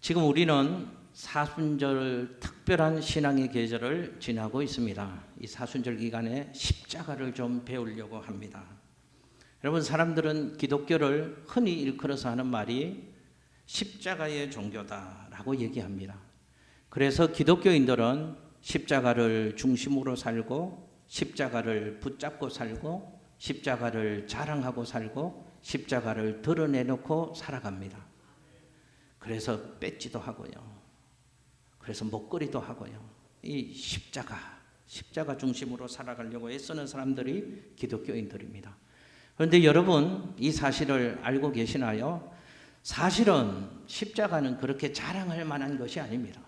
지금 우리는 사순절 특별한 신앙의 계절을 지나고 있습니다. 이 사순절 기간에 십자가를 좀 배우려고 합니다. 여러분, 사람들은 기독교를 흔히 일컬어서 하는 말이 십자가의 종교다라고 얘기합니다. 그래서 기독교인들은 십자가를 중심으로 살고, 십자가를 붙잡고 살고, 십자가를 자랑하고 살고, 십자가를 드러내놓고 살아갑니다. 그래서 배지도 하고요. 그래서 목걸이도 하고요. 이 십자가 중심으로 살아가려고 애쓰는 사람들이 기독교인들입니다. 그런데 여러분, 이 사실을 알고 계시나요? 사실은 십자가는 그렇게 자랑할 만한 것이 아닙니다.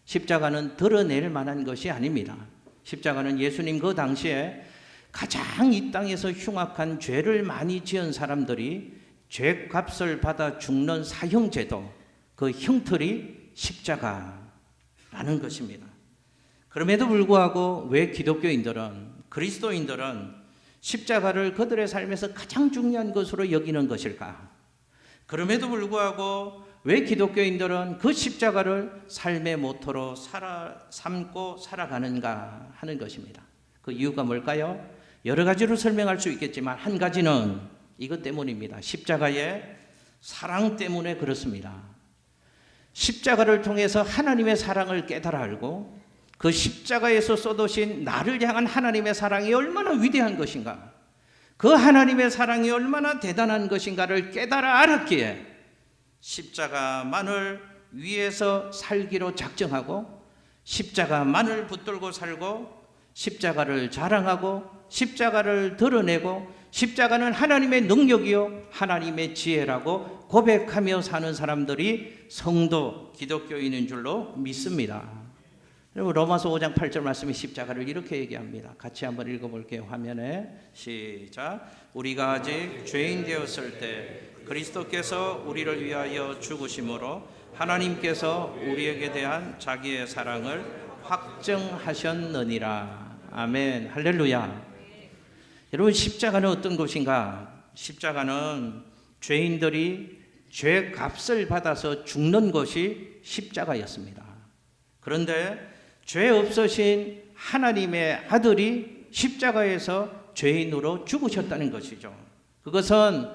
십자가는 드러낼 만한 것이 아닙니다. 십자가는 예수님 그 당시에 가장 이 땅에서 흉악한 죄를 많이 지은 사람들이 죄값을 받아 죽는 사형제도, 그 형틀이 십자가라는 것입니다. 그럼에도 불구하고 왜 기독교인들은, 그리스도인들은 십자가를 그들의 삶에서 가장 중요한 것으로 여기는 것일까? 그럼에도 불구하고 왜 기독교인들은 그 십자가를 삶의 모토로 삼고 살아가는가 하는 것입니다. 그 이유가 뭘까요? 여러 가지로 설명할 수 있겠지만 한 가지는 이것 때문입니다. 십자가의 사랑 때문에 그렇습니다. 십자가를 통해서 하나님의 사랑을 깨달아 알고, 그 십자가에서 쏟으신 나를 향한 하나님의 사랑이 얼마나 위대한 것인가, 그 하나님의 사랑이 얼마나 대단한 것인가를 깨달아 알았기에 십자가만을 위해서 살기로 작정하고, 십자가만을 붙들고 살고, 십자가를 자랑하고, 십자가를 드러내고, 십자가는 하나님의 능력이요 하나님의 지혜라고 고백하며 사는 사람들이 성도 기독교인인 줄로 믿습니다. 여러분, 로마서 5장 8절 말씀이 십자가를 이렇게 얘기합니다. 같이 한번 읽어볼게요. 화면에 시작. 우리가 아직 죄인 되었을 때 그리스도께서 우리를 위하여 죽으심으로 하나님께서 우리에게 대한 자기의 사랑을 확증하셨느니라. 아멘. 할렐루야. 여러분, 십자가는 어떤 것인가? 십자가는 죄인들이 죄값을 받아서 죽는 것이 십자가였습니다. 그런데 죄 없으신 하나님의 아들이 십자가에서 죄인으로 죽으셨다는 것이죠. 그것은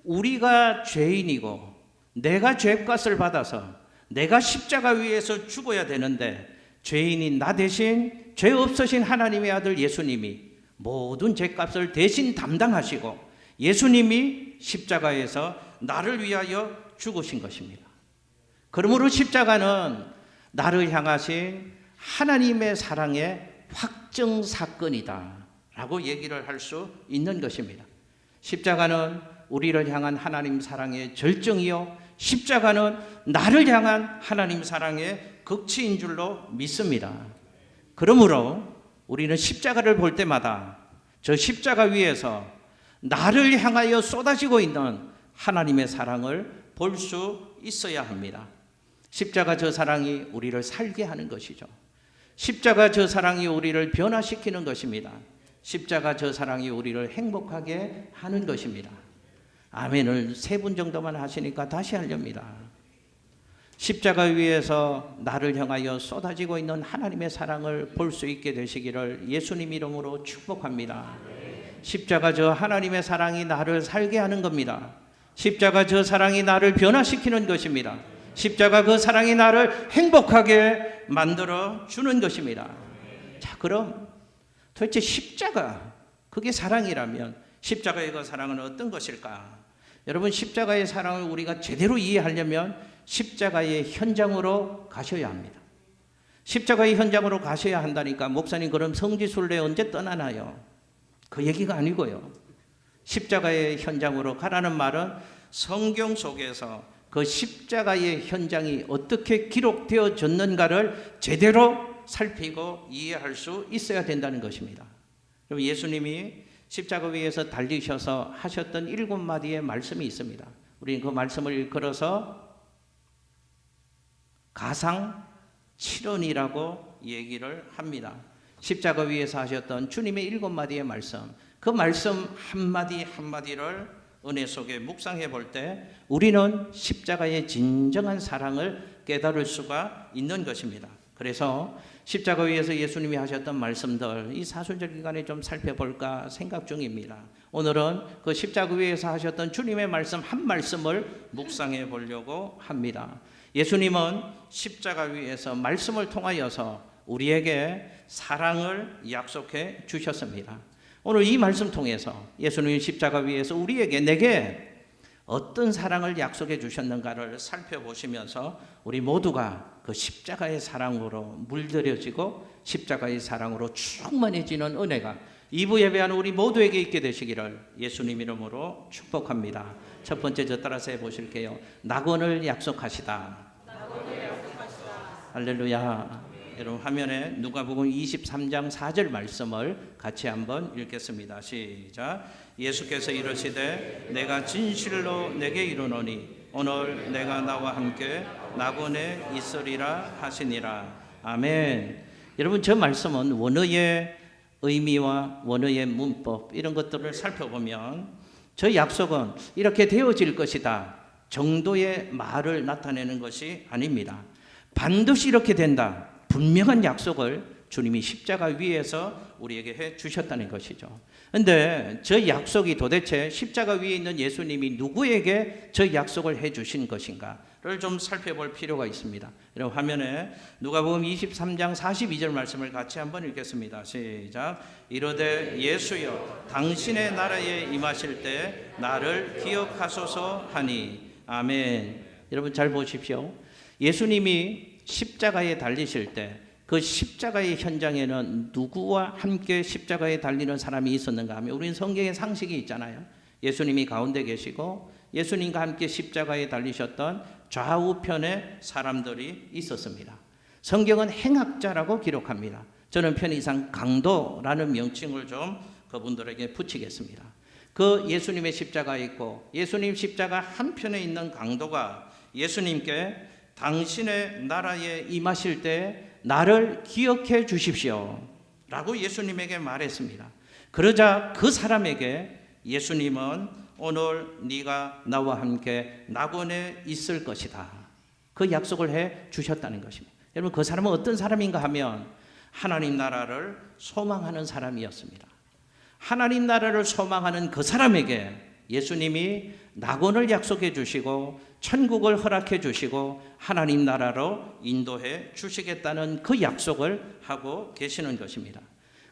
우리가 죄인이고 내가 죄값을 받아서 내가 십자가 위에서 죽어야 되는데, 죄인인 나 대신 죄 없으신 하나님의 아들 예수님이 모든 죄값을 대신 담당하시고 예수님이 십자가에서 나를 위하여 죽으신 것입니다. 그러므로 십자가는 나를 향하신 하나님의 사랑의 확증 사건이다 라고 얘기를 할 수 있는 것입니다. 십자가는 우리를 향한 하나님 사랑의 절정이요, 십자가는 나를 향한 하나님 사랑의 극치인 줄로 믿습니다. 그러므로 우리는 십자가를 볼 때마다 저 십자가 위에서 나를 향하여 쏟아지고 있는 하나님의 사랑을 볼 수 있어야 합니다. 십자가 저 사랑이 우리를 살게 하는 것이죠. 십자가 저 사랑이 우리를 변화시키는 것입니다. 십자가 저 사랑이 우리를 행복하게 하는 것입니다. 아멘을 3분 정도만 하시니까 다시 하렵니다. 십자가 위에서 나를 향하여 쏟아지고 있는 하나님의 사랑을 볼 수 있게 되시기를 예수님 이름으로 축복합니다. 십자가 저 하나님의 사랑이 나를 살게 하는 겁니다. 십자가 저 사랑이 나를 변화시키는 것입니다. 십자가 그 사랑이 나를 행복하게 만들어 주는 것입니다. 자, 그럼 도대체 십자가, 그게 사랑이라면 십자가의 그 사랑은 어떤 것일까? 여러분, 십자가의 사랑을 우리가 제대로 이해하려면 십자가의 현장으로 가셔야 합니다. 십자가의 현장으로 가셔야 한다니까, 목사님 그럼 성지순례 언제 떠나나요? 그 얘기가 아니고요. 십자가의 현장으로 가라는 말은 성경 속에서 그 십자가의 현장이 어떻게 기록되어졌는가를 제대로 살피고 이해할 수 있어야 된다는 것입니다. 그럼 예수님이 십자가 위에서 달리셔서 하셨던 7마디의 말씀이 있습니다. 우리는 그 말씀을 일컬어서 가상칠언이라고 얘기를 합니다. 십자가 위에서 하셨던 주님의 7마디의 말씀, 그 말씀 한마디 한마디를 은혜 속에 묵상해 볼 때 우리는 십자가의 진정한 사랑을 깨달을 수가 있는 것입니다. 그래서 십자가 위에서 예수님이 하셨던 말씀들 이 사순절 기간에 좀 살펴볼까 생각 중입니다. 오늘은 그 십자가 위에서 하셨던 주님의 말씀 한 말씀을 묵상해 보려고 합니다. 예수님은 십자가 위에서 말씀을 통하여서 우리에게 사랑을 약속해 주셨습니다. 오늘 이 말씀 통해서 예수님이 십자가 위에서 우리에게 내게 어떤 사랑을 약속해 주셨는가를 살펴보시면서 우리 모두가 그 십자가의 사랑으로 물들여지고 십자가의 사랑으로 충만해지는 은혜가 2부 예배하는 우리 모두에게 있게 되시기를 예수님 이름으로 축복합니다. 첫 번째 저 따라서 해보실게요. 낙원을 약속하시다. 할렐루야. 여러분 화면에 누가복음 23장 4절 말씀을 같이 한번 읽겠습니다. 시작. 예수께서 이르시되 내가 진실로 내게 이르노니 오늘 내가 나와 함께 낙원에 있으리라 하시니라. 아멘. 여러분 저 말씀은 원어의 의미와 원어의 문법 이런 것들을 살펴보면 저 약속은 이렇게 되어질 것이다 정도의 말을 나타내는 것이 아닙니다. 반드시 이렇게 된다. 분명한 약속을 주님이 십자가 위에서 우리에게 해 주셨다는 것이죠. 그런데 저 약속이 도대체 십자가 위에 있는 예수님이 누구에게 저 약속을 해 주신 것인가를 좀 살펴볼 필요가 있습니다. 여러분 화면에 누가복음 23장 42절 말씀을 같이 한번 읽겠습니다. 시작. 이르되 예수여 당신의 나라에 임하실 때 나를 기억하소서 하니. 아멘. 여러분 잘 보십시오. 예수님이 십자가에 달리실 때 그 십자가의 현장에는 누구와 함께 십자가에 달리는 사람이 있었는가 하면 우리는 성경에 상식이 있잖아요. 예수님이 가운데 계시고 예수님과 함께 십자가에 달리셨던 좌우편에 사람들이 있었습니다. 성경은 행악자라고 기록합니다. 저는 편의상 강도라는 명칭을 좀 그분들에게 붙이겠습니다. 그 예수님의 십자가에 있고 예수님 십자가 한편에 있는 강도가 예수님께 당신의 나라에 임하실 때 나를 기억해 주십시오 라고 예수님에게 말했습니다. 그러자 그 사람에게 예수님은 오늘 네가 나와 함께 낙원에 있을 것이다 그 약속을 해 주셨다는 것입니다. 여러분 그 사람은 어떤 사람인가 하면 하나님 나라를 소망하는 사람이었습니다. 하나님 나라를 소망하는 그 사람에게 예수님이 낙원을 약속해 주시고 천국을 허락해 주시고 하나님 나라로 인도해 주시겠다는 그 약속을 하고 계시는 것입니다.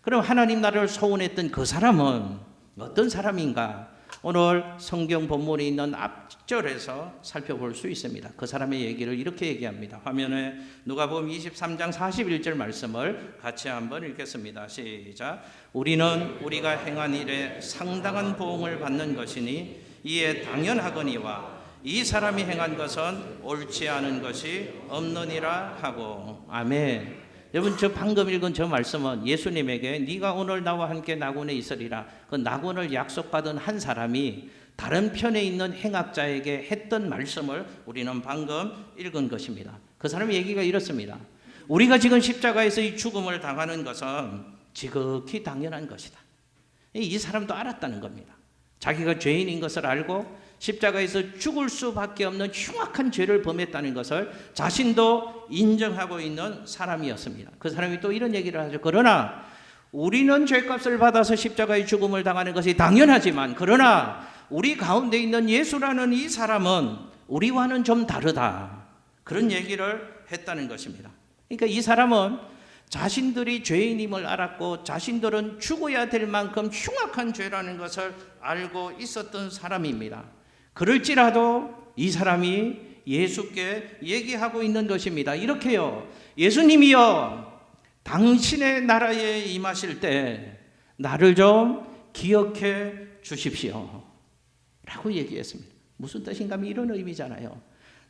그럼 하나님 나라를 소원했던 그 사람은 어떤 사람인가? 오늘 성경 본문에 있는 앞절에서 살펴볼 수 있습니다. 그 사람의 얘기를 이렇게 얘기합니다. 화면에 누가복음 23장 41절 말씀을 같이 한번 읽겠습니다. 시작. 우리는 우리가 행한 일에 상당한 보응을 받는 것이니 이에 당연하거니와 이 사람이 행한 것은 옳지 않은 것이 없느니라 하고. 아멘. 여러분 저 방금 읽은 저 말씀은 예수님에게 네가 오늘 나와 함께 낙원에 있으리라 그 낙원을 약속받은 한 사람이 다른 편에 있는 행악자에게 했던 말씀을 우리는 방금 읽은 것입니다. 그 사람의 얘기가 이렇습니다. 우리가 지금 십자가에서 이 죽음을 당하는 것은 지극히 당연한 것이다. 이 사람도 알았다는 겁니다. 자기가 죄인인 것을 알고 십자가에서 죽을 수밖에 없는 흉악한 죄를 범했다는 것을 자신도 인정하고 있는 사람이었습니다. 그 사람이 또 이런 얘기를 하죠. 그러나 우리는 죄값을 받아서 십자가의 죽음을 당하는 것이 당연하지만 그러나 우리 가운데 있는 예수라는 이 사람은 우리와는 좀 다르다. 그런 얘기를 했다는 것입니다. 그러니까 이 사람은 자신들이 죄인임을 알았고 자신들은 죽어야 될 만큼 흉악한 죄라는 것을 알고 있었던 사람입니다. 그럴지라도 이 사람이 예수께 얘기하고 있는 것입니다. 이렇게요. 예수님이요. 당신의 나라에 임하실 때 나를 좀 기억해 주십시오. 라고 얘기했습니다. 무슨 뜻인가 하면 이런 의미잖아요.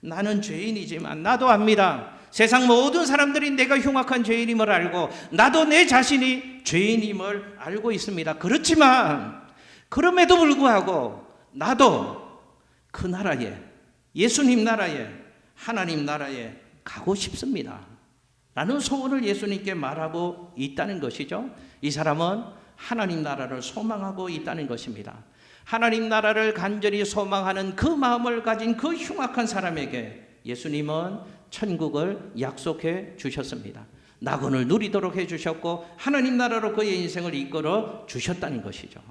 나는 죄인이지만 나도 압니다. 세상 모든 사람들이 내가 흉악한 죄인임을 알고 나도 내 자신이 죄인임을 알고 있습니다. 그렇지만 그럼에도 불구하고 나도 그 나라에 예수님 나라에 하나님 나라에 가고 싶습니다. 라는 소원을 예수님께 말하고 있다는 것이죠. 이 사람은 하나님 나라를 소망하고 있다는 것입니다. 하나님 나라를 간절히 소망하는 그 마음을 가진 그 흉악한 사람에게 예수님은 천국을 약속해 주셨습니다. 낙원을 누리도록 해주셨고 하나님 나라로 그의 인생을 이끌어 주셨다는 것이죠.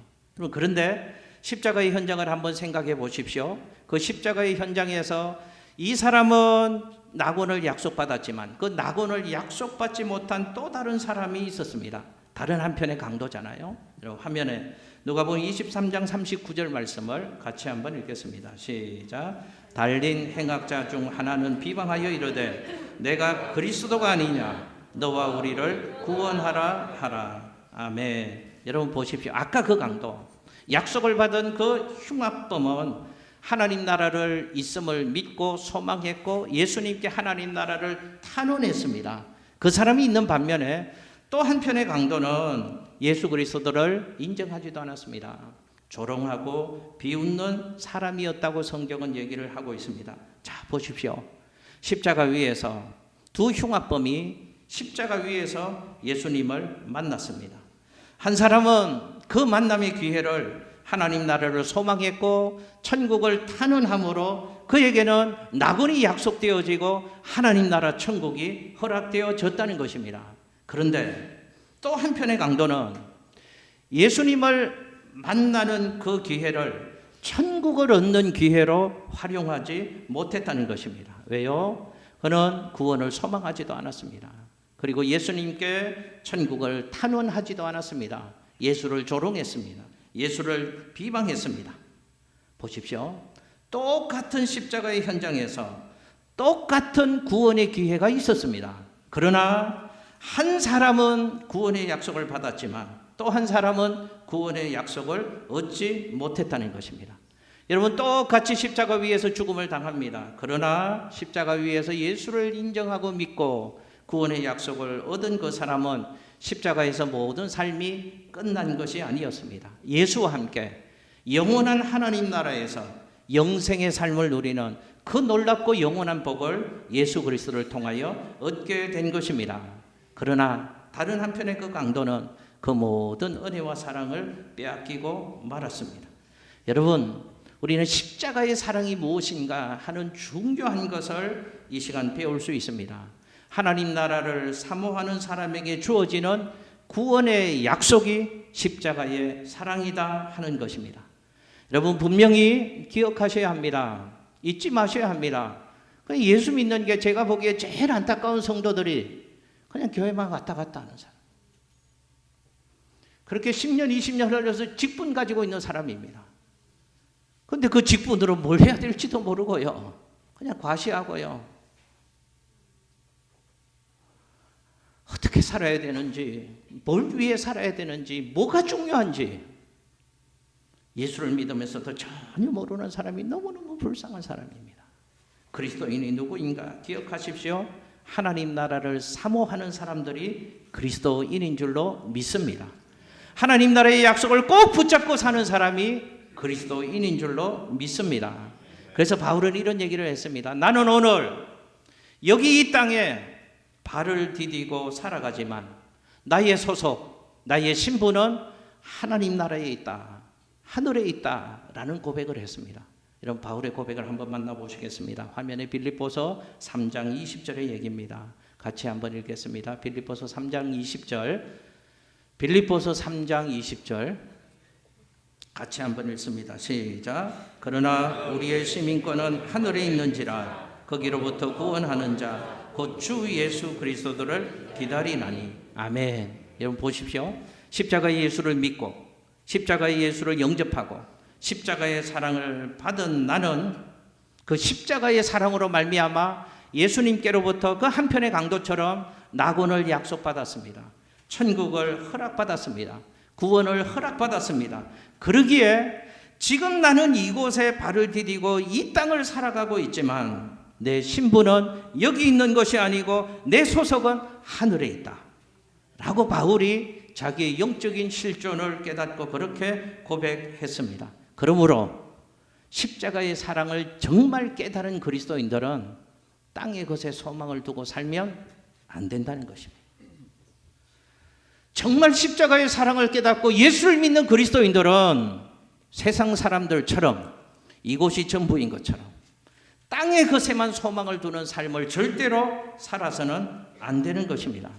그런데 십자가의 현장을 한번 생각해 보십시오. 그 십자가의 현장에서 이 사람은 낙원을 약속받았지만 그 낙원을 약속받지 못한 또 다른 사람이 있었습니다. 다른 한편의 강도잖아요. 화면에 누가복음 23장 39절 말씀을 같이 한번 읽겠습니다. 시작. 달린 행악자 중 하나는 비방하여 이르되 내가 그리스도가 아니냐 너와 우리를 구원하라 하라. 아멘. 여러분 보십시오. 아까 그 강도, 약속을 받은 그 흉악범은 하나님 나라를 있음을 믿고 소망했고 예수님께 하나님 나라를 탄원했습니다. 그 사람이 있는 반면에 또 한편의 강도는 예수 그리스도를 인정하지도 않았습니다. 조롱하고 비웃는 사람이었다고 성경은 얘기를 하고 있습니다. 자, 보십시오. 십자가 위에서 두 흉악범이 십자가 위에서 예수님을 만났습니다. 한 사람은 그 만남의 기회를 하나님 나라를 소망했고 천국을 탄원함으로 그에게는 낙원이 약속되어지고 하나님 나라 천국이 허락되어졌다는 것입니다. 그런데 또 한편의 강도는 예수님을 만나는 그 기회를 천국을 얻는 기회로 활용하지 못했다는 것입니다. 왜요? 그는 구원을 소망하지도 않았습니다. 그리고 예수님께 천국을 탄원하지도 않았습니다. 예수를 조롱했습니다. 예수를 비방했습니다. 보십시오. 똑같은 십자가의 현장에서 똑같은 구원의 기회가 있었습니다. 그러나 한 사람은 구원의 약속을 받았지만 또 한 사람은 구원의 약속을 얻지 못했다는 것입니다. 여러분 똑같이 십자가 위에서 죽음을 당합니다. 그러나 십자가 위에서 예수를 인정하고 믿고 구원의 약속을 얻은 그 사람은 십자가에서 모든 삶이 끝난 것이 아니었습니다. 예수와 함께 영원한 하나님 나라에서 영생의 삶을 누리는 그 놀랍고 영원한 복을 예수 그리스도를 통하여 얻게 된 것입니다. 그러나 다른 한편의 그 강도는 그 모든 은혜와 사랑을 빼앗기고 말았습니다. 여러분, 우리는 십자가의 사랑이 무엇인가 하는 중요한 것을 이 시간 배울 수 있습니다. 하나님 나라를 사모하는 사람에게 주어지는 구원의 약속이 십자가의 사랑이다 하는 것입니다. 여러분 분명히 기억하셔야 합니다. 잊지 마셔야 합니다. 예수 믿는 게 제가 보기에 제일 안타까운 성도들이 그냥 교회만 왔다 갔다 하는 사람. 그렇게 10년, 20년 흘러서 직분 가지고 있는 사람입니다. 그런데 그 직분으로 뭘 해야 될지도 모르고요. 그냥 과시하고요. 어떻게 살아야 되는지, 뭘 위해 살아야 되는지, 뭐가 중요한지 예수를 믿으면서도 전혀 모르는 사람이 너무너무 불쌍한 사람입니다. 그리스도인이 누구인가 기억하십시오. 하나님 나라를 사모하는 사람들이 그리스도인인 줄로 믿습니다. 하나님 나라의 약속을 꼭 붙잡고 사는 사람이 그리스도인인 줄로 믿습니다. 그래서 바울은 이런 얘기를 했습니다. 나는 오늘 여기 이 땅에 발을 디디고 살아가지만 나의 소속, 나의 신분은 하나님 나라에 있다, 하늘에 있다라는 고백을 했습니다. 이런 바울의 고백을 한번 만나보시겠습니다. 화면에 빌립보서 3장 20절의 얘기입니다. 같이 한번 읽겠습니다. 빌립보서 3장 20절. 빌립보서 3장 20절 같이 한번 읽습니다. 시작. 그러나 우리의 시민권은 하늘에 있는지라 거기로부터 구원하는 자 곧 주 예수 그리스도를 기다리나니. 아멘. 여러분 보십시오. 십자가의 예수를 믿고 십자가의 예수를 영접하고 십자가의 사랑을 받은 나는 그 십자가의 사랑으로 말미암아 예수님께로부터 그 한편의 강도처럼 낙원을 약속받았습니다. 천국을 허락받았습니다. 구원을 허락받았습니다. 그러기에 지금 나는 이곳에 발을 디디고 이 땅을 살아가고 있지만 내 신분은 여기 있는 것이 아니고 내 소속은 하늘에 있다 라고 바울이 자기의 영적인 실존을 깨닫고 그렇게 고백했습니다. 그러므로 십자가의 사랑을 정말 깨달은 그리스도인들은 땅의 것에 소망을 두고 살면 안 된다는 것입니다. 정말 십자가의 사랑을 깨닫고 예수를 믿는 그리스도인들은 세상 사람들처럼 이곳이 전부인 것처럼 땅의 것에만 소망을 두는 삶을 절대로 살아서는 안 되는 것입니다.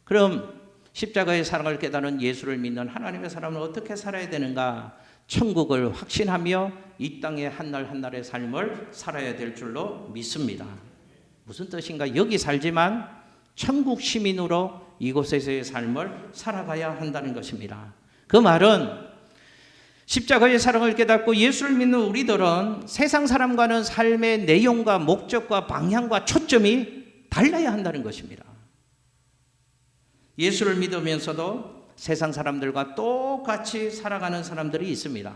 그럼 십자가의 사랑을 깨달은 예수를 믿는 하나님의 사람은 어떻게 살아야 되는가? 천국을 확신하며 이 땅의 한날 한날의 삶을 살아야 될 줄로 믿습니다. 무슨 뜻인가? 여기 살지만 천국 시민으로 이곳에서의 삶을 살아가야 한다는 것입니다. 그 말은 십자가의 사랑을 깨닫고 예수를 믿는 우리들은 세상 사람과는 삶의 내용과 목적과 방향과 초점이 달라야 한다는 것입니다. 예수를 믿으면서도 세상 사람들과 똑같이 살아가는 사람들이 있습니다.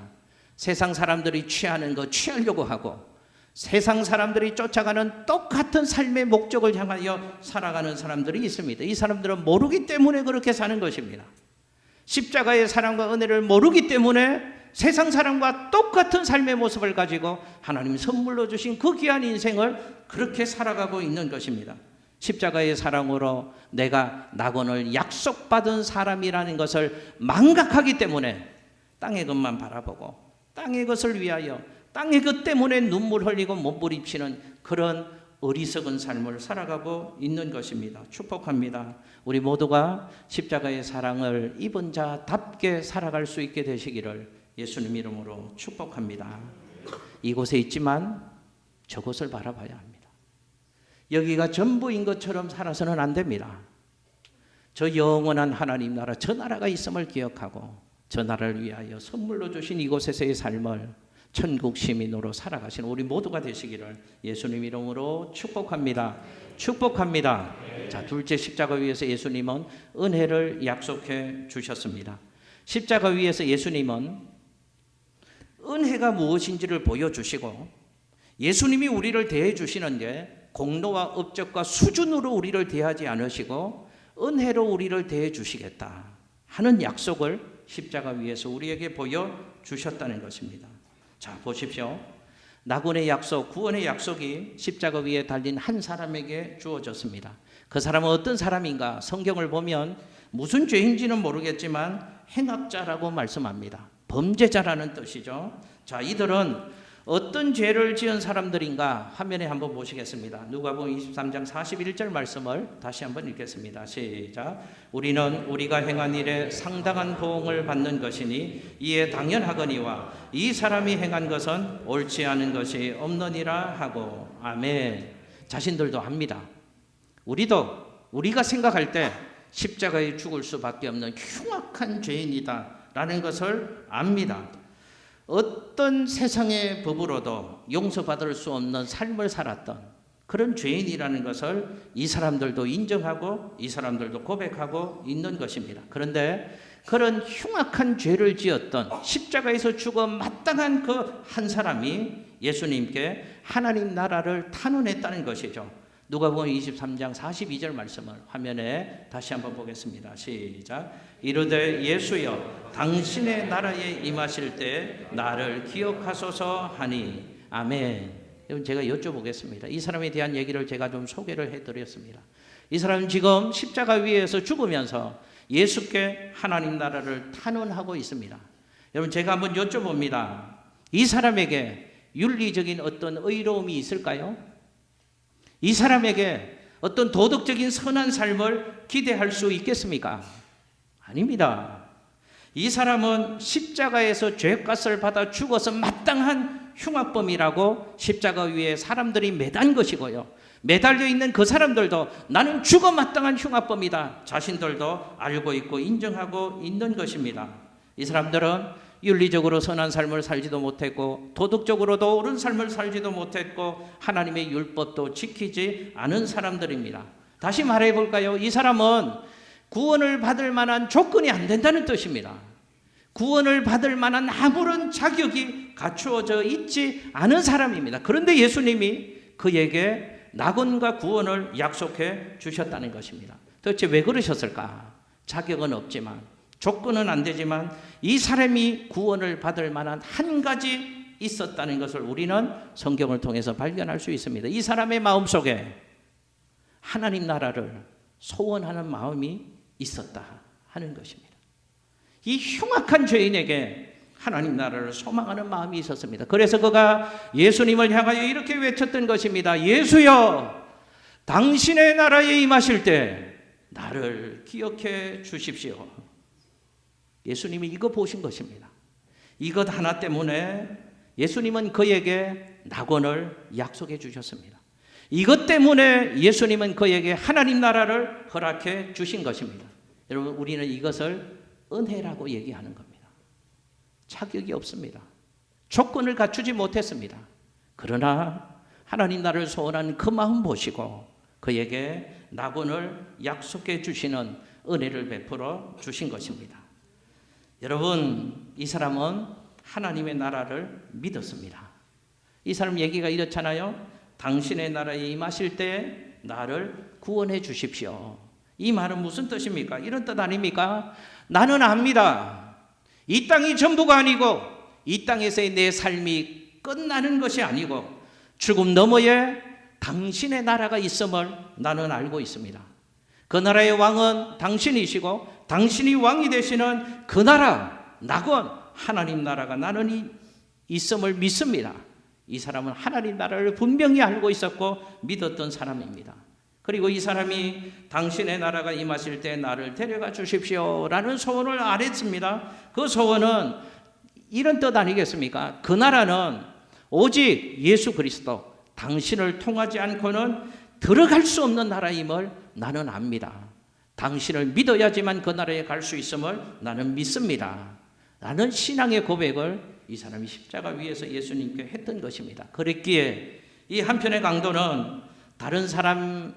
세상 사람들이 취하는 거 취하려고 하고 세상 사람들이 쫓아가는 똑같은 삶의 목적을 향하여 살아가는 사람들이 있습니다. 이 사람들은 모르기 때문에 그렇게 사는 것입니다. 십자가의 사랑과 은혜를 모르기 때문에 세상 사람과 똑같은 삶의 모습을 가지고 하나님 선물로 주신 그 귀한 인생을 그렇게 살아가고 있는 것입니다. 십자가의 사랑으로 내가 낙원을 약속받은 사람이라는 것을 망각하기 때문에 땅의 것만 바라보고 땅의 것을 위하여 땅의 것 때문에 눈물 흘리고 몸부림치는 그런 어리석은 삶을 살아가고 있는 것입니다. 축복합니다. 우리 모두가 십자가의 사랑을 입은 자답게 살아갈 수 있게 되시기를 예수님 이름으로 축복합니다. 이곳에 있지만 저곳을 바라봐야 합니다. 여기가 전부인 것처럼 살아서는 안 됩니다. 저 영원한 하나님 나라, 저 나라가 있음을 기억하고 저 나라를 위하여 선물로 주신 이곳에서의 삶을 천국 시민으로 살아가신 우리 모두가 되시기를 예수님 이름으로 축복합니다. 축복합니다. 자, 둘째, 십자가 위에서 예수님은 은혜를 약속해 주셨습니다. 십자가 위에서 예수님은 은혜가 무엇인지를 보여주시고 예수님이 우리를 대해 주시는데 공로와 업적과 수준으로 우리를 대하지 않으시고 은혜로 우리를 대해 주시겠다 하는 약속을 십자가 위에서 우리에게 보여주셨다는 것입니다. 자, 보십시오. 낙원의 약속, 구원의 약속이 십자가 위에 달린 한 사람에게 주어졌습니다. 그 사람은 어떤 사람인가? 성경을 보면 무슨 죄인지는 모르겠지만 행악자라고 말씀합니다. 범죄자라는 뜻이죠. 자, 이들은 어떤 죄를 지은 사람들인가? 화면에 한번 보시겠습니다. 누가복음 23장 41절 말씀을 다시 한번 읽겠습니다. 시작. 우리는 우리가 행한 일에 상당한 보응을 받는 것이니 이에 당연하거니와 이 사람이 행한 것은 옳지 않은 것이 없느니라 하고. 아멘. 자신들도 압니다. 우리가 생각할 때 십자가에 죽을 수밖에 없는 흉악한 죄인이다 라는 것을 압니다. 어떤 세상의 법으로도 용서받을 수 없는 삶을 살았던 그런 죄인이라는 것을 이 사람들도 인정하고 이 사람들도 고백하고 있는 것입니다. 그런데 그런 흉악한 죄를 지었던 십자가에서 죽어 마땅한 그 한 사람이 예수님께 하나님 나라를 탄원했다는 것이죠. 누가복음 23장 42절 말씀을 화면에 다시 한번 보겠습니다. 시작. 이르되 예수여 당신의 나라에 임하실 때 나를 기억하소서 하니. 아멘. 여러분, 제가 여쭤보겠습니다. 이 사람에 대한 얘기를 제가 좀 소개를 해드렸습니다. 이 사람은 지금 십자가 위에서 죽으면서 예수께 하나님 나라를 탄원하고 있습니다. 여러분, 제가 한번 여쭤봅니다. 이 사람에게 윤리적인 어떤 의로움이 있을까요? 이 사람에게 어떤 도덕적인 선한 삶을 기대할 수 있겠습니까? 아닙니다. 이 사람은 십자가에서 죄값을 받아 죽어서 마땅한 흉악범이라고 십자가 위에 사람들이 매단 것이고요. 매달려 있는 그 사람들도 나는 죽어 마땅한 흉악범이다. 자신들도 알고 있고 인정하고 있는 것입니다. 이 사람들은 윤리적으로 선한 삶을 살지도 못했고 도덕적으로도 옳은 삶을 살지도 못했고 하나님의 율법도 지키지 않은 사람들입니다. 다시 말해 볼까요? 이 사람은 구원을 받을 만한 조건이 안 된다는 뜻입니다. 구원을 받을 만한 아무런 자격이 갖추어져 있지 않은 사람입니다. 그런데 예수님이 그에게 낙원과 구원을 약속해 주셨다는 것입니다. 도대체 왜 그러셨을까? 자격은 없지만 조건은 안 되지만 이 사람이 구원을 받을 만한 한 가지 있었다는 것을 우리는 성경을 통해서 발견할 수 있습니다. 이 사람의 마음속에 하나님 나라를 소원하는 마음이 있었다 하는 것입니다. 이 흉악한 죄인에게 하나님 나라를 소망하는 마음이 있었습니다. 그래서 그가 예수님을 향하여 이렇게 외쳤던 것입니다. 예수여, 당신의 나라에 임하실 때 나를 기억해 주십시오. 예수님이 이거 보신 것입니다. 이것 하나 때문에 예수님은 그에게 낙원을 약속해 주셨습니다. 이것 때문에 예수님은 그에게 하나님 나라를 허락해 주신 것입니다. 여러분, 우리는 이것을 은혜라고 얘기하는 겁니다. 자격이 없습니다. 조건을 갖추지 못했습니다. 그러나 하나님 나라를 소원한 그 마음 보시고 그에게 낙원을 약속해 주시는 은혜를 베풀어 주신 것입니다. 여러분, 이 사람은 하나님의 나라를 믿었습니다. 이 사람 얘기가 이렇잖아요. 당신의 나라에 임하실 때 나를 구원해 주십시오. 이 말은 무슨 뜻입니까? 이런 뜻 아닙니까? 나는 압니다. 이 땅이 전부가 아니고 이 땅에서의 내 삶이 끝나는 것이 아니고 죽음 너머에 당신의 나라가 있음을 나는 알고 있습니다. 그 나라의 왕은 당신이시고 당신이 왕이 되시는 그 나라, 낙원, 하나님 나라가 나는 있음을 믿습니다. 이 사람은 하나님 나라를 분명히 알고 있었고 믿었던 사람입니다. 그리고 이 사람이 당신의 나라가 임하실 때 나를 데려가 주십시오라는 소원을 안 했습니다. 그 소원은 이런 뜻 아니겠습니까? 그 나라는 오직 예수 그리스도 당신을 통하지 않고는 들어갈 수 없는 나라임을 나는 압니다. 당신을 믿어야지만 그 나라에 갈 수 있음을 나는 믿습니다. 라는 신앙의 고백을 이 사람이 십자가 위에서 예수님께 했던 것입니다. 그랬기에 이 한편의 강도는 다른 사람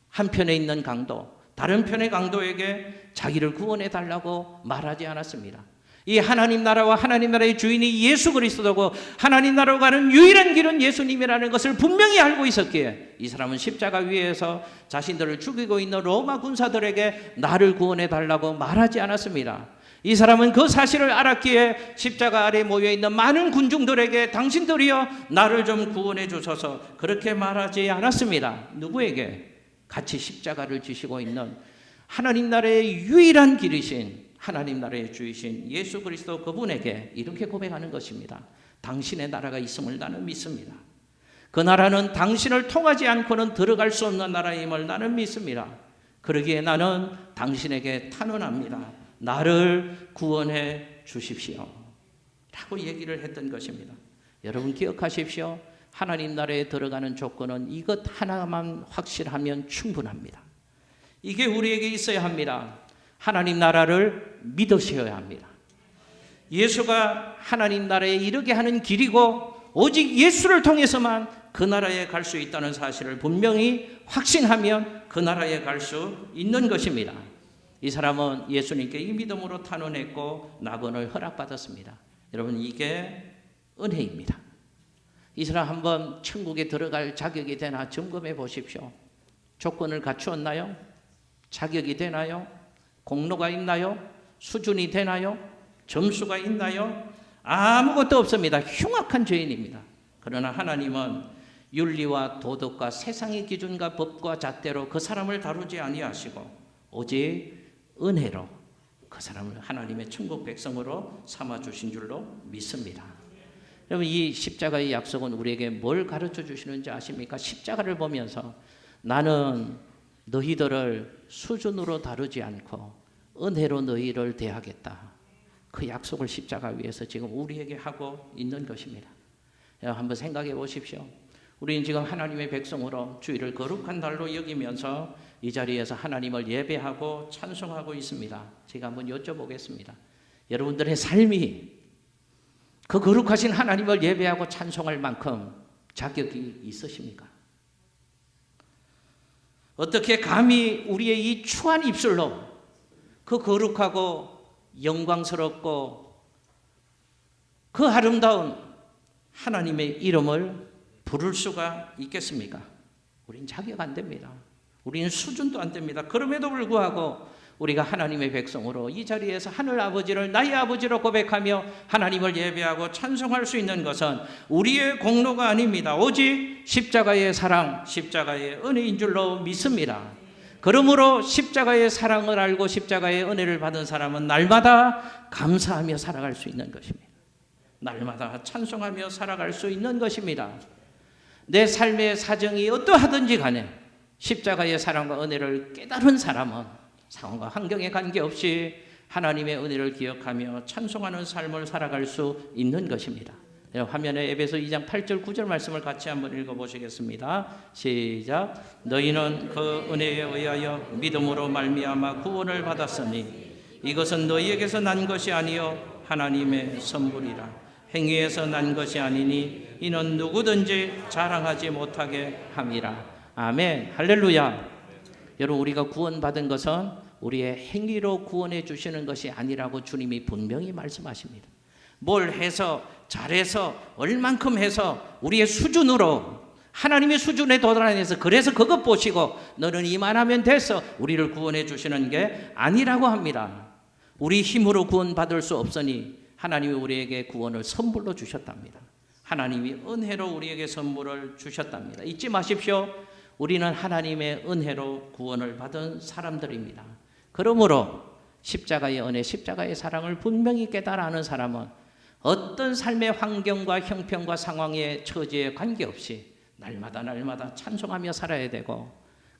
한편에 있는 강도, 다른 편의 강도에게 자기를 구원해 달라고 말하지 않았습니다. 이 하나님 나라와 하나님 나라의 주인이 예수 그리스도고 하나님 나라로 가는 유일한 길은 예수님이라는 것을 분명히 알고 있었기에 이 사람은 십자가 위에서 자신들을 죽이고 있는 로마 군사들에게 나를 구원해 달라고 말하지 않았습니다. 이 사람은 그 사실을 알았기에 십자가 아래 모여있는 많은 군중들에게 당신들이여 나를 좀 구원해 주소서 그렇게 말하지 않았습니다. 누구에게? 같이 십자가를 지시고 있는 하나님 나라의 유일한 길이신 하나님 나라의 주이신 예수 그리스도 그분에게 이렇게 고백하는 것입니다. 당신의 나라가 있음을 나는 믿습니다. 그 나라는 당신을 통하지 않고는 들어갈 수 없는 나라임을 나는 믿습니다. 그러기에 나는 당신에게 탄원합니다. 나를 구원해 주십시오 라고 얘기를 했던 것입니다. 여러분 기억하십시오. 하나님 나라에 들어가는 조건은 이것 하나만 확실하면 충분합니다. 이게 우리에게 있어야 합니다. 하나님 나라를 믿으셔야 합니다. 예수가 하나님 나라에 이르게 하는 길이고 오직 예수를 통해서만 그 나라에 갈 수 있다는 사실을 분명히 확신하면 그 나라에 갈 수 있는 것입니다. 이 사람은 예수님께 이 믿음으로 탄원했고 낙원을 허락받았습니다. 여러분 이게 은혜입니다. 이 사람 한번 천국에 들어갈 자격이 되나 점검해 보십시오. 조건을 갖추었나요? 자격이 되나요? 공로가 있나요? 수준이 되나요? 점수가 있나요? 아무것도 없습니다. 흉악한 죄인입니다. 그러나 하나님은 윤리와 도덕과 세상의 기준과 법과 잣대로 그 사람을 다루지 아니하시고 오직 은혜로 그 사람을 하나님의 천국 백성으로 삼아주신 줄로 믿습니다. 여러분 이 십자가의 약속은 우리에게 뭘 가르쳐 주시는지 아십니까? 십자가를 보면서 나는 너희들을 수준으로 다루지 않고 은혜로 너희를 대하겠다. 그 약속을 십자가 위에서 지금 우리에게 하고 있는 것입니다. 여러분 한번 생각해 보십시오. 우리는 지금 하나님의 백성으로 주일을 거룩한 날로 여기면서 이 자리에서 하나님을 예배하고 찬송하고 있습니다. 제가 한번 여쭤보겠습니다. 여러분들의 삶이 그 거룩하신 하나님을 예배하고 찬송할 만큼 자격이 있으십니까? 어떻게 감히 우리의 이 추한 입술로 그 거룩하고 영광스럽고 그 아름다운 하나님의 이름을 부를 수가 있겠습니까? 우린 자격 안 됩니다. 우리는 수준도 안 됩니다. 그럼에도 불구하고 우리가 하나님의 백성으로 이 자리에서 하늘 아버지를 나의 아버지로 고백하며 하나님을 예배하고 찬송할 수 있는 것은 우리의 공로가 아닙니다. 오직 십자가의 사랑, 십자가의 은혜인 줄로 믿습니다. 그러므로 십자가의 사랑을 알고 십자가의 은혜를 받은 사람은 날마다 감사하며 살아갈 수 있는 것입니다. 날마다 찬송하며 살아갈 수 있는 것입니다. 내 삶의 사정이 어떠하든지 간에 십자가의 사랑과 은혜를 깨달은 사람은 상황과 환경에 관계없이 하나님의 은혜를 기억하며 찬송하는 삶을 살아갈 수 있는 것입니다. 화면에 에베소 2장 8절 9절 말씀을 같이 한번 읽어보시겠습니다. 시작. 너희는 그 은혜에 의하여 믿음으로 말미암아 구원을 받았으니 이것은 너희에게서 난 것이 아니요 하나님의 선물이라. 행위에서 난 것이 아니니 이는 누구든지 자랑하지 못하게 함이라. 아멘. 할렐루야. 여러분, 우리가 구원받은 것은 우리의 행위로 구원해 주시는 것이 아니라고 주님이 분명히 말씀하십니다. 뭘 해서 잘해서 얼만큼 해서 우리의 수준으로 하나님의 수준에 도달해서 그래서 그것 보시고 너는 이만하면 됐어 우리를 구원해 주시는 게 아니라고 합니다. 우리 힘으로 구원받을 수 없으니 하나님이 우리에게 구원을 선물로 주셨답니다. 하나님이 은혜로 우리에게 선물을 주셨답니다. 잊지 마십시오. 우리는 하나님의 은혜로 구원을 받은 사람들입니다. 그러므로 십자가의 은혜, 십자가의 사랑을 분명히 깨달아 아는 사람은 어떤 삶의 환경과 형편과 상황의 처지에 관계없이 날마다 찬송하며 살아야 되고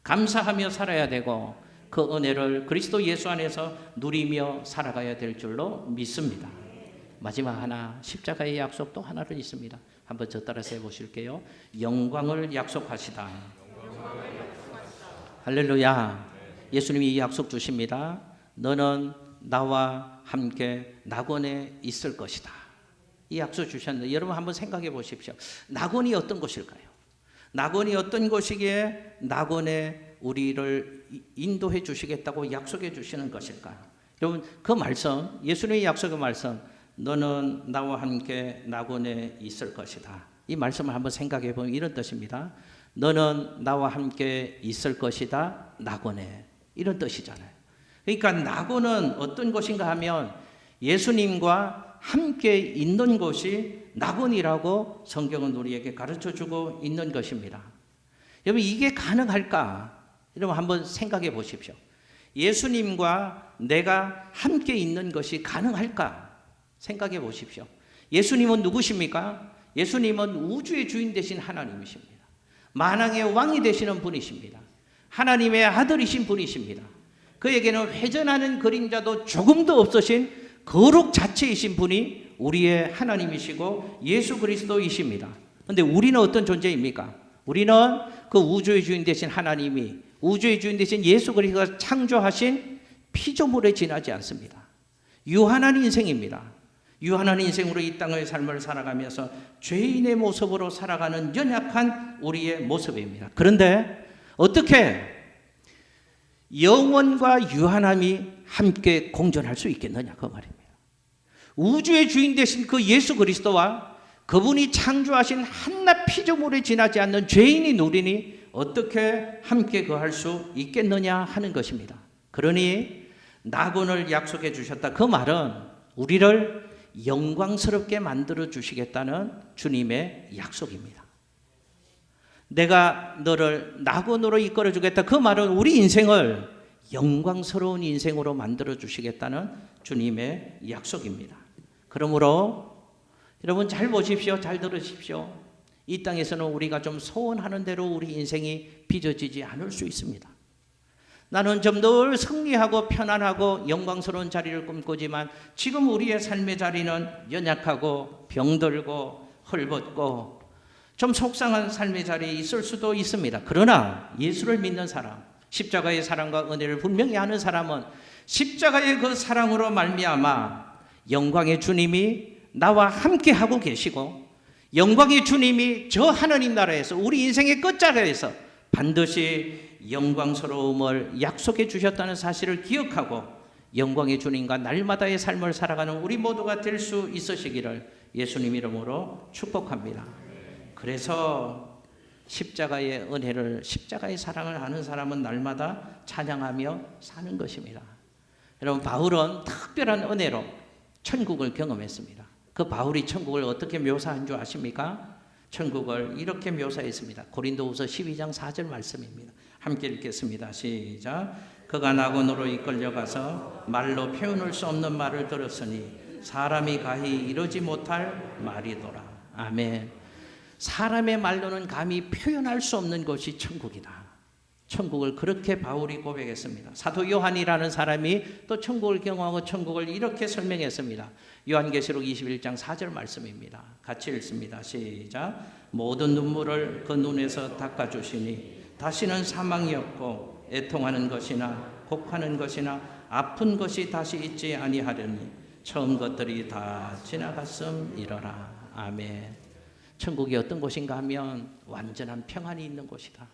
감사하며 살아야 되고 그 은혜를 그리스도 예수 안에서 누리며 살아가야 될 줄로 믿습니다. 마지막 하나, 십자가의 약속 또 하나는 있습니다. 한번 저 따라서 해보실게요. 영광을 약속하시다. 할렐루야. 예수님이 이 약속 주십니다. 너는 나와 함께 낙원에 있을 것이다. 이 약속 주셨는데 여러분 한번 생각해 보십시오. 낙원이 어떤 곳일까요? 낙원이 어떤 곳이기에 낙원에 우리를 인도해 주시겠다고 약속해 주시는 것일까요? 여러분 그 말씀, 예수님의 약속의 말씀, 너는 나와 함께 낙원에 있을 것이다. 이 말씀을 한번 생각해 보면 이런 뜻입니다. 너는 나와 함께 있을 것이다. 낙원에. 이런 뜻이잖아요. 그러니까 낙원은 어떤 곳인가 하면 예수님과 함께 있는 곳이 낙원이라고 성경은 우리에게 가르쳐주고 있는 것입니다. 여러분 이게 가능할까? 여러분 한번 생각해 보십시오. 예수님과 내가 함께 있는 것이 가능할까? 생각해 보십시오. 예수님은 누구십니까? 예수님은 우주의 주인 되신 하나님이십니다. 만왕의 왕이 되시는 분이십니다. 하나님의 아들이신 분이십니다. 그에게는 회전하는 그림자도 조금도 없으신 거룩 자체이신 분이 우리의 하나님이시고 예수 그리스도이십니다. 그런데 우리는 어떤 존재입니까? 우리는 그 우주의 주인 되신 하나님이 우주의 주인 되신 예수 그리스도가 창조하신 피조물에 지나지 않습니다. 유한한 인생입니다. 유한한 인생으로 이 땅의 삶을 살아가면서 죄인의 모습으로 살아가는 연약한 우리의 모습입니다. 그런데 어떻게 영원과 유한함이 함께 공존할 수 있겠느냐 그 말입니다. 우주의 주인 되신 그 예수 그리스도와 그분이 창조하신 한낱 피조물에 지나지 않는 죄인이 우리니 어떻게 함께 거할 수 있겠느냐 하는 것입니다. 그러니 낙원을 약속해 주셨다. 그 말은 우리를 영광스럽게 만들어 주시겠다는 주님의 약속입니다. 내가 너를 낙원으로 이끌어 주겠다. 그 말은 우리 인생을 영광스러운 인생으로 만들어 주시겠다는 주님의 약속입니다. 그러므로 여러분 잘 보십시오. 잘 들으십시오. 이 땅에서는 우리가 좀 소원하는 대로 우리 인생이 빚어지지 않을 수 있습니다. 나는 좀 늘 승리하고 편안하고 영광스러운 자리를 꿈꾸지만 지금 우리의 삶의 자리는 연약하고 병들고 헐벗고 좀 속상한 삶의 자리에 있을 수도 있습니다. 그러나 예수를 믿는 사람, 십자가의 사랑과 은혜를 분명히 아는 사람은 십자가의 그 사랑으로 말미암아 영광의 주님이 나와 함께 하고 계시고 영광의 주님이 저 하나님 나라에서 우리 인생의 끝자리에서 반드시 영광스러움을 약속해 주셨다는 사실을 기억하고 영광의 주님과 날마다의 삶을 살아가는 우리 모두가 될 수 있으시기를 예수님 이름으로 축복합니다. 그래서 십자가의 은혜를, 십자가의 사랑을 아는 사람은 날마다 찬양하며 사는 것입니다. 여러분 바울은 특별한 은혜로 천국을 경험했습니다. 그 바울이 천국을 어떻게 묘사한 줄 아십니까? 천국을 이렇게 묘사했습니다. 고린도후서 12장 4절 말씀입니다. 함께 읽겠습니다. 시작. 그가 낙원으로 이끌려가서 말로 표현할 수 없는 말을 들었으니 사람이 가히 이루지 못할 말이더라. 아멘. 사람의 말로는 감히 표현할 수 없는 것이 천국이다. 천국을 그렇게 바울이 고백했습니다. 사도 요한이라는 사람이 또 천국을 경험하고 천국을 이렇게 설명했습니다. 요한계시록 21장 4절 말씀입니다. 같이 읽습니다. 시작. 모든 눈물을 그 눈에서 닦아주시니 다시는 사망이 없고 애통하는 것이나 곡하는 것이나 아픈 것이 다시 있지 아니하려니 처음 것들이 다 지나갔음이러라. 아멘. 천국이 어떤 곳인가 하면 완전한 평안이 있는 곳이다.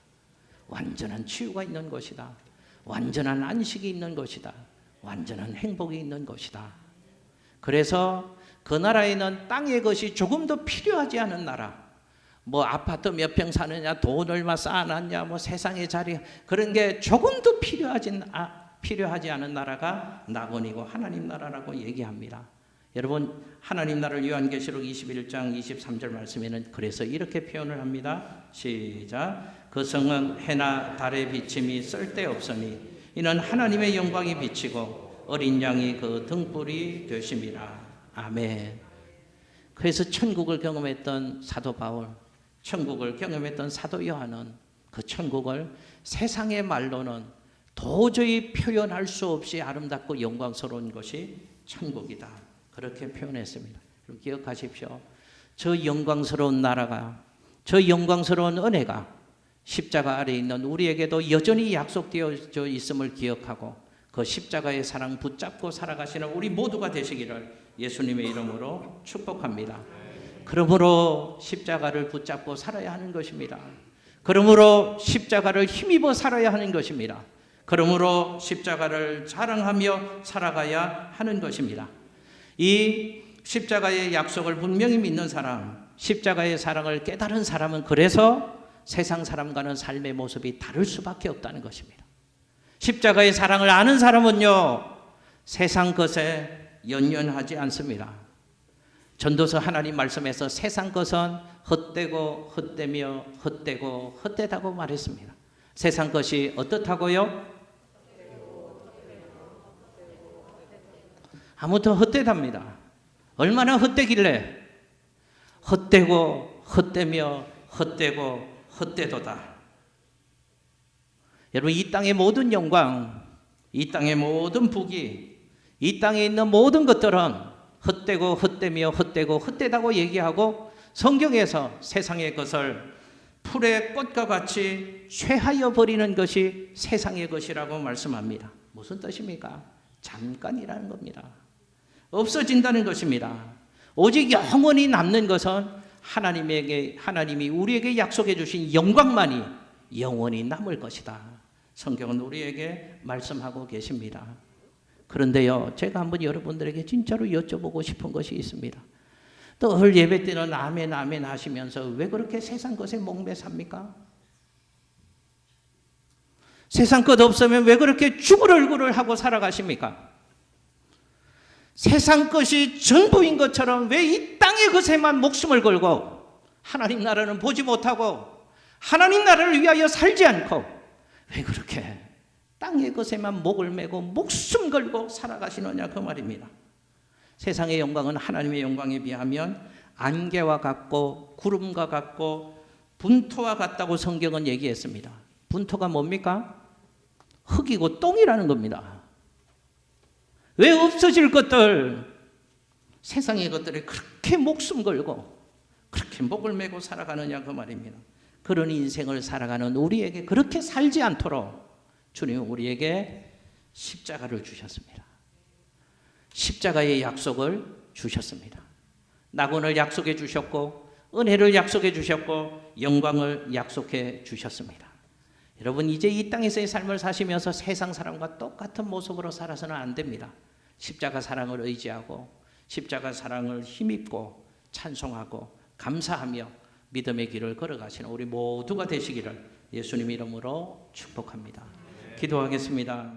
완전한 치유가 있는 것이다. 완전한 안식이 있는 것이다. 완전한 행복이 있는 것이다. 그래서 그 나라에는 땅의 것이 조금 더 필요하지 않은 나라, 뭐 아파트 몇 평 사느냐, 돈 얼마 쌓아놨냐, 뭐 세상의 자리, 그런 게 조금도 필요하지 않은 나라가 낙원이고 하나님 나라라고 얘기합니다. 여러분, 하나님 나라를 요한계시록 21장 23절 말씀에는 그래서 이렇게 표현을 합니다. 시작. 그 성은 해나 달의 비침이 쓸데없으니 이는 하나님의 영광이 비치고 어린 양이 그 등불이 되심이라. 아멘. 그래서 천국을 경험했던 사도 바울, 천국을 경험했던 사도 요한은 그 천국을 세상의 말로는 도저히 표현할 수 없이 아름답고 영광스러운 것이 천국이다. 그렇게 표현했습니다. 기억하십시오. 저 영광스러운 나라가, 저 영광스러운 은혜가 십자가 아래에 있는 우리에게도 여전히 약속되어져 있음을 기억하고 그 십자가의 사랑 붙잡고 살아가시는 우리 모두가 되시기를 예수님의 이름으로 축복합니다. 그러므로 십자가를 붙잡고 살아야 하는 것입니다. 그러므로 십자가를 힘입어 살아야 하는 것입니다. 그러므로 십자가를 자랑하며 살아가야 하는 것입니다. 이 십자가의 약속을 분명히 믿는 사람, 십자가의 사랑을 깨달은 사람은 그래서 세상 사람과는 삶의 모습이 다를 수밖에 없다는 것입니다. 십자가의 사랑을 아는 사람은요, 세상 것에 연연하지 않습니다. 전도서 하나님 말씀에서 세상 것은 헛되고 헛되며 헛되고 헛되다고 말했습니다. 세상 것이 어떻다고요? 아무튼 헛되답니다. 얼마나 헛되길래? 헛되고 헛되며 헛되고 헛되도다. 여러분, 이 땅의 모든 영광, 이 땅의 모든 부귀, 이 땅에 있는 모든 것들은 헛되고 헛되며 헛되고 헛되다고 얘기하고 성경에서 세상의 것을 풀의 꽃과 같이 쇠하여 버리는 것이 세상의 것이라고 말씀합니다. 무슨 뜻입니까? 잠깐이라는 겁니다. 없어진다는 것입니다. 오직 영원히 남는 것은 하나님이 우리에게 약속해 주신 영광만이 영원히 남을 것이다. 성경은 우리에게 말씀하고 계십니다. 그런데요, 제가 한번 여러분들에게 진짜로 여쭤보고 싶은 것이 있습니다. 늘 예배 때는 아멘 아멘 하시면서 왜 그렇게 세상 것에 목매 삽니까? 세상 것 없으면 왜 그렇게 죽을 얼굴을 하고 살아가십니까? 세상 것이 전부인 것처럼 왜 이 땅의 것에만 목숨을 걸고 하나님 나라는 보지 못하고 하나님 나라를 위하여 살지 않고 왜 그렇게 땅의 것에만 목을 메고 목숨 걸고 살아가시느냐, 그 말입니다. 세상의 영광은 하나님의 영광에 비하면 안개와 같고 구름과 같고 분토와 같다고 성경은 얘기했습니다. 분토가 뭡니까? 흙이고 똥이라는 겁니다. 왜 없어질 것들, 세상의 것들에 그렇게 목숨 걸고 그렇게 목을 메고 살아가느냐, 그 말입니다. 그런 인생을 살아가는 우리에게 그렇게 살지 않도록 주님은 우리에게 십자가를 주셨습니다. 십자가의 약속을 주셨습니다. 낙원을 약속해 주셨고 은혜를 약속해 주셨고 영광을 약속해 주셨습니다. 여러분, 이제 이 땅에서의 삶을 사시면서 세상 사람과 똑같은 모습으로 살아서는 안 됩니다. 십자가 사랑을 의지하고 십자가 사랑을 힘입고 찬송하고 감사하며 믿음의 길을 걸어가시는 우리 모두가 되시기를 예수님 이름으로 축복합니다. 기도하겠습니다.